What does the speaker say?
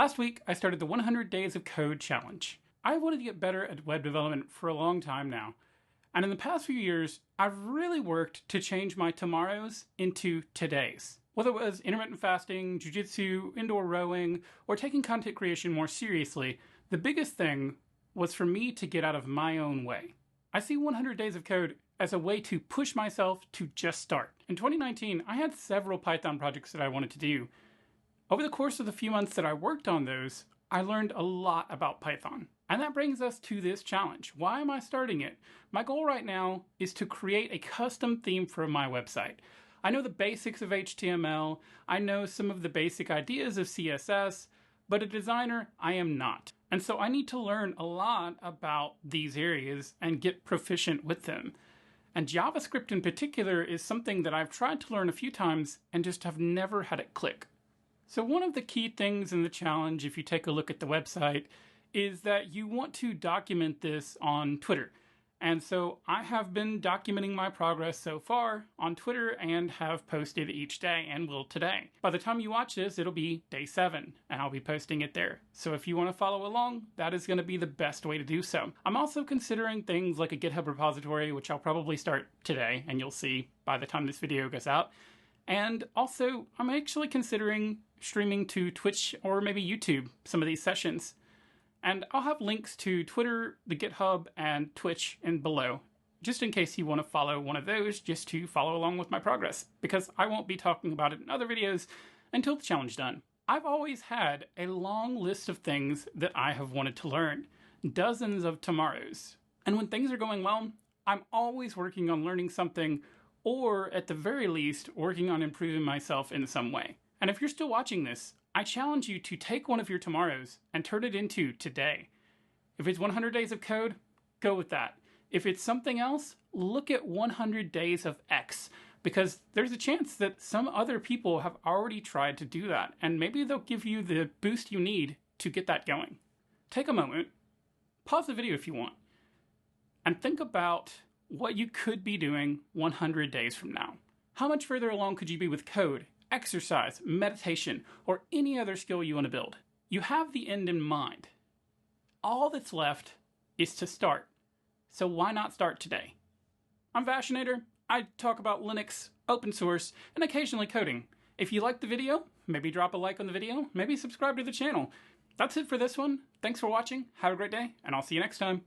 Last week, I started the 100 Days of Code challenge. I wanted to get better at web development for a long time now. And in the past few years, I've really worked to change my tomorrows into todays. Whether it was intermittent fasting, jujitsu, indoor rowing, or taking content creation more seriously, the biggest thing was for me to get out of my own way. I see 100 Days of Code as a way to push myself to just start. In 2019, I had several Python projects that I wanted to do. Over the course of the few months that I worked on those, I learned a lot about Python. And that brings us to this challenge. Why am I starting it? My goal right now is to create a custom theme for my website. I know the basics of HTML, I know some of the basic ideas of CSS, but a designer, I am not. And so I need to learn a lot about these areas and get proficient with them. And JavaScript in particular is something that I've tried to learn a few times and just have never had it click. So one of the key things in the challenge, if you take a look at the website, is that you want to document this on Twitter. And so I have been documenting my progress so far on Twitter and have posted each day and will today. By the time you watch this, it'll be day 7 and I'll be posting it there. So if you want to follow along, that is going to be the best way to do so. I'm also considering things like a GitHub repository, which I'll probably start today and you'll see by the time this video goes out. And also, I'm actually considering streaming to Twitch or maybe YouTube some of these sessions. And I'll have links to Twitter, the GitHub, and Twitch in below, just in case you want to follow one of those, just to follow along with my progress, because I won't be talking about it in other videos until the challenge is done. I've always had a long list of things that I have wanted to learn, dozens of tomorrows. And when things are going well, I'm always working on learning something, or at the very least, working on improving myself in some way. And if you're still watching this, I challenge you to take one of your tomorrows and turn it into today. If it's 100 days of code, go with that. If it's something else, look at 100 days of X, because there's a chance that some other people have already tried to do that, and maybe they'll give you the boost you need to get that going. Take a moment, pause the video if you want, and think about what you could be doing 100 days from now. How much further along could you be with code, exercise, meditation, or any other skill you want to build? You have the end in mind. All that's left is to start. So why not start today? I'm Vashinator. I talk about Linux, open source, and occasionally coding. If you liked the video, maybe drop a like on the video, maybe subscribe to the channel. That's it for this one. Thanks for watching, have a great day, and I'll see you next time.